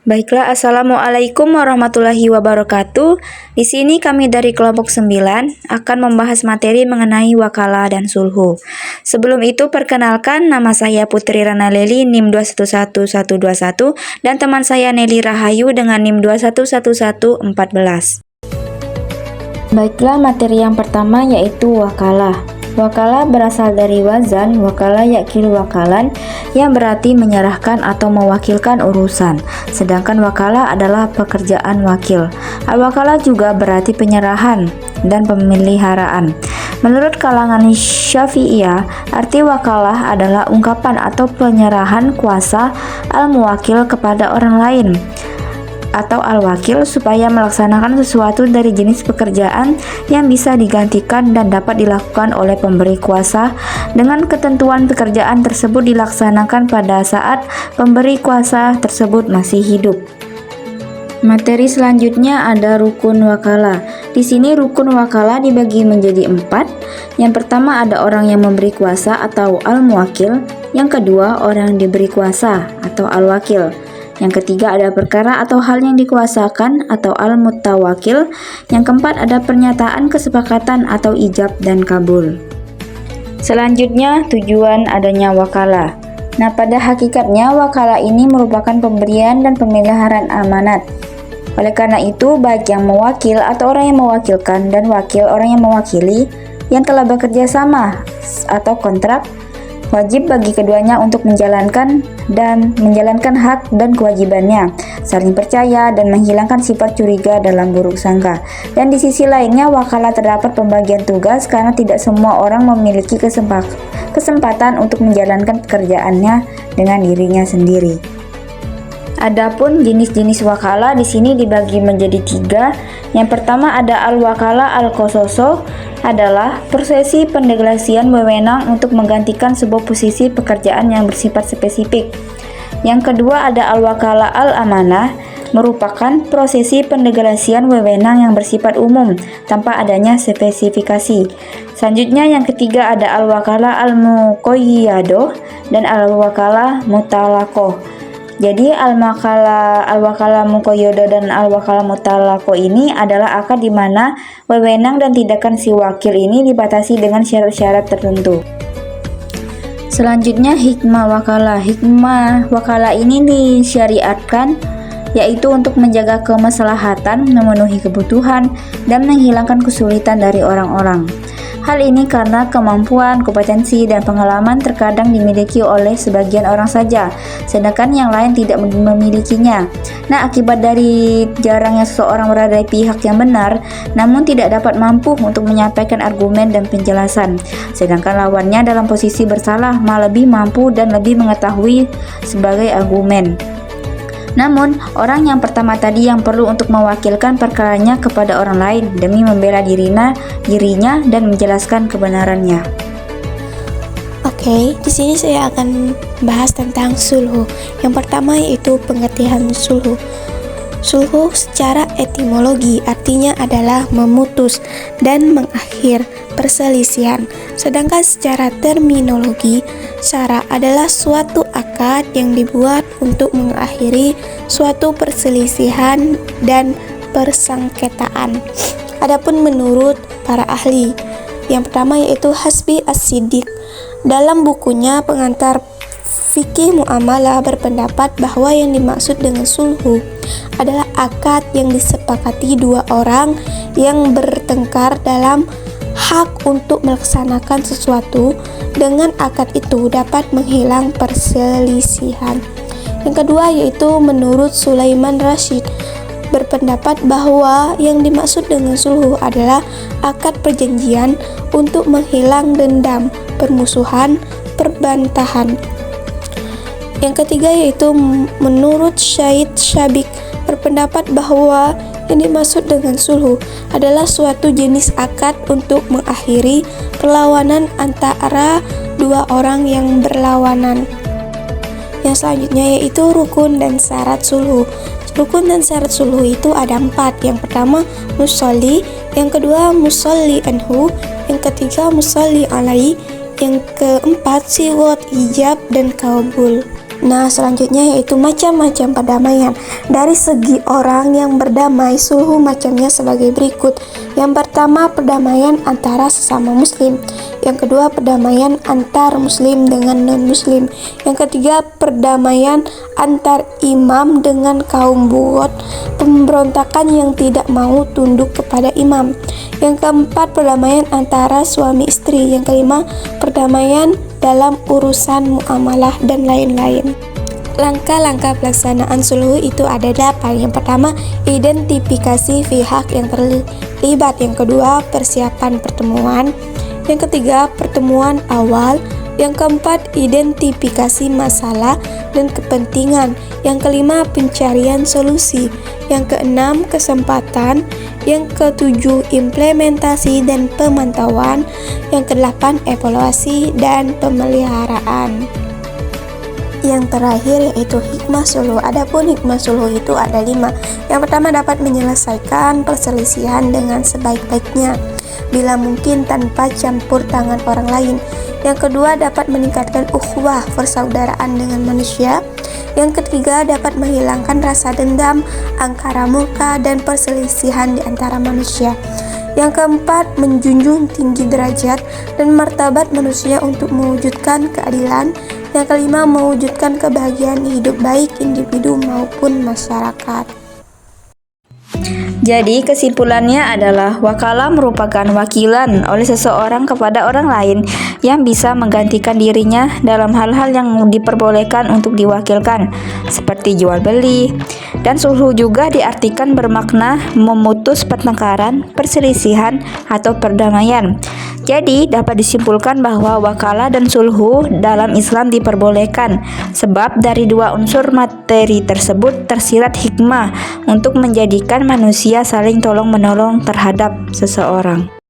Baiklah, Assalamualaikum warahmatullahi wabarakatuh. Di sini kami dari kelompok 9 akan membahas materi mengenai wakalah dan sulhu. Sebelum itu, perkenalkan, nama saya Putri Rana Leli, NIM 211121, dan teman saya Nelly Rahayu dengan NIM 211114. Baiklah, materi yang pertama yaitu wakalah. Wakalah berasal dari wazan, wakalah yakilu wakalan, yang berarti menyerahkan atau mewakilkan urusan. Sedangkan wakalah adalah pekerjaan wakil. Al-wakalah juga berarti penyerahan dan pemeliharaan. Menurut kalangan Syafi'iyah, arti wakalah adalah ungkapan atau penyerahan kuasa al-muwakil kepada orang lain atau al-wakil supaya melaksanakan sesuatu dari jenis pekerjaan yang bisa digantikan dan dapat dilakukan oleh pemberi kuasa dengan ketentuan pekerjaan tersebut dilaksanakan pada saat pemberi kuasa tersebut masih hidup. Materi selanjutnya ada rukun wakalah. Di sini rukun wakalah dibagi menjadi 4. Yang pertama ada orang yang memberi kuasa atau al-muwakil. Yang kedua orang yang diberi kuasa atau al-wakil. Yang ketiga ada perkara atau hal yang dikuasakan atau al-mutawakil. Yang keempat ada pernyataan kesepakatan atau ijab dan kabul. Selanjutnya tujuan adanya wakalah. Nah, pada hakikatnya wakalah ini merupakan pemberian dan pemeliharaan amanat. Oleh karena itu, baik yang mewakil atau orang yang mewakilkan dan wakil orang yang mewakili yang telah bekerja sama atau kontrak, wajib bagi keduanya untuk menjalankan hak dan kewajibannya, saling percaya dan menghilangkan sifat curiga dalam buruk sangka. Dan di sisi lainnya, wakalah terdapat pembagian tugas karena tidak semua orang memiliki kesempatan untuk menjalankan pekerjaannya dengan dirinya sendiri. Adapun jenis-jenis wakalah di sini dibagi menjadi 3. Yang pertama ada al-wakalah al-khososo, adalah prosesi pendelegasian wewenang untuk menggantikan sebuah posisi pekerjaan yang bersifat spesifik. Yang kedua ada al-wakalah al-amanah, merupakan prosesi pendelegasian wewenang yang bersifat umum tanpa adanya spesifikasi. Selanjutnya yang ketiga ada al-wakalah al-muqayyadoh dan al-wakalah mutalakoh. Jadi al-wakalah muqayyadah dan al-wakalah mutalaqo ini adalah akad di mana wewenang dan tindakan si wakil ini dibatasi dengan syarat-syarat tertentu. Selanjutnya hikmah wakalah. Hikmah wakalah ini disyariatkan yaitu untuk menjaga kemaslahatan, memenuhi kebutuhan, dan menghilangkan kesulitan dari orang-orang. Hal ini karena kemampuan, kompetensi, dan pengalaman terkadang dimiliki oleh sebagian orang saja, sedangkan yang lain tidak memilikinya. Nah, akibat dari jarangnya seseorang berada di pihak yang benar, namun tidak dapat mampu untuk menyampaikan argumen dan penjelasan, sedangkan lawannya dalam posisi bersalah malah lebih mampu dan lebih mengetahui sebagai argumen. Namun, orang yang pertama tadi yang perlu untuk mewakilkan perkaranya kepada orang lain demi membela dirinya dan menjelaskan kebenarannya. Oke, di sini saya akan bahas tentang sulhu. Yang pertama yaitu pengertian sulhu. Sulhu secara etimologi artinya adalah memutus dan mengakhir perselisihan. Sedangkan secara terminologi, syara adalah suatu akad yang dibuat untuk mengakhiri suatu perselisihan dan persengketaan. Adapun menurut para ahli, yang pertama yaitu Hasbi As-Siddiq. Dalam bukunya Pengantar Fikih Muamalah berpendapat bahwa yang dimaksud dengan sulhu adalah akad yang disepakati dua orang yang bertengkar dalam hak untuk melaksanakan sesuatu. Dengan akad itu dapat menghilang perselisihan. Yang kedua yaitu menurut Sulaiman Rashid berpendapat bahwa yang dimaksud dengan sulhu adalah akad perjanjian untuk menghilang dendam, permusuhan, perbantahan. Yang ketiga yaitu menurut Syed Syabik berpendapat bahwa yang dimaksud dengan sulhu adalah suatu jenis akad untuk mengakhiri perlawanan antara dua orang yang berlawanan. Yang selanjutnya yaitu rukun dan syarat sulhu. Rukun dan syarat sulhu itu ada 4. Yang pertama musolli, yang kedua musolli anhu, yang ketiga musolli alaihi, yang keempat siwat ijab dan kabul. Nah, selanjutnya yaitu macam-macam perdamaian. Dari segi orang yang berdamai, sulhu macamnya sebagai berikut. Yang pertama, perdamaian antara sesama muslim. Yang kedua, perdamaian antar muslim dengan non-muslim. Yang ketiga, perdamaian antar imam dengan kaum bugot, pemberontakan yang tidak mau tunduk kepada imam. Yang keempat, perdamaian antara suami istri. Yang kelima, perdamaian dalam urusan muamalah dan lain-lain. Langkah-langkah pelaksanaan sulhu itu ada 8. Yang pertama, identifikasi pihak yang terlibat. Yang kedua, persiapan pertemuan. Yang ketiga, pertemuan awal. Yang keempat, identifikasi masalah dan kepentingan. Yang kelima, pencarian solusi. Yang keenam, kesempatan. Yang ketujuh, implementasi dan pemantauan. Yang kedelapan, evaluasi dan pemeliharaan. Yang terakhir yaitu hikmah sulhu. Adapun hikmah sulhu itu ada 5. Yang pertama, dapat menyelesaikan perselisihan dengan sebaik-baiknya, bila mungkin tanpa campur tangan orang lain. Yang kedua, dapat meningkatkan ukhuwah, persaudaraan dengan manusia. Yang ketiga, dapat menghilangkan rasa dendam, angkara murka, dan perselisihan di antara manusia. Yang keempat, menjunjung tinggi derajat dan martabat manusia untuk mewujudkan keadilan. Yang kelima, mewujudkan kebahagiaan hidup baik individu maupun masyarakat. Jadi kesimpulannya adalah wakalah merupakan wakilan oleh seseorang kepada orang lain yang bisa menggantikan dirinya dalam hal-hal yang diperbolehkan untuk diwakilkan, seperti jual beli. Dan sulhu juga diartikan bermakna memutus pertengkaran, perselisihan, atau perdamaian. Jadi dapat disimpulkan bahwa wakalah dan sulhu dalam Islam diperbolehkan, sebab dari dua unsur materi tersebut tersirat hikmah untuk menjadikan manusia saling tolong-menolong terhadap seseorang.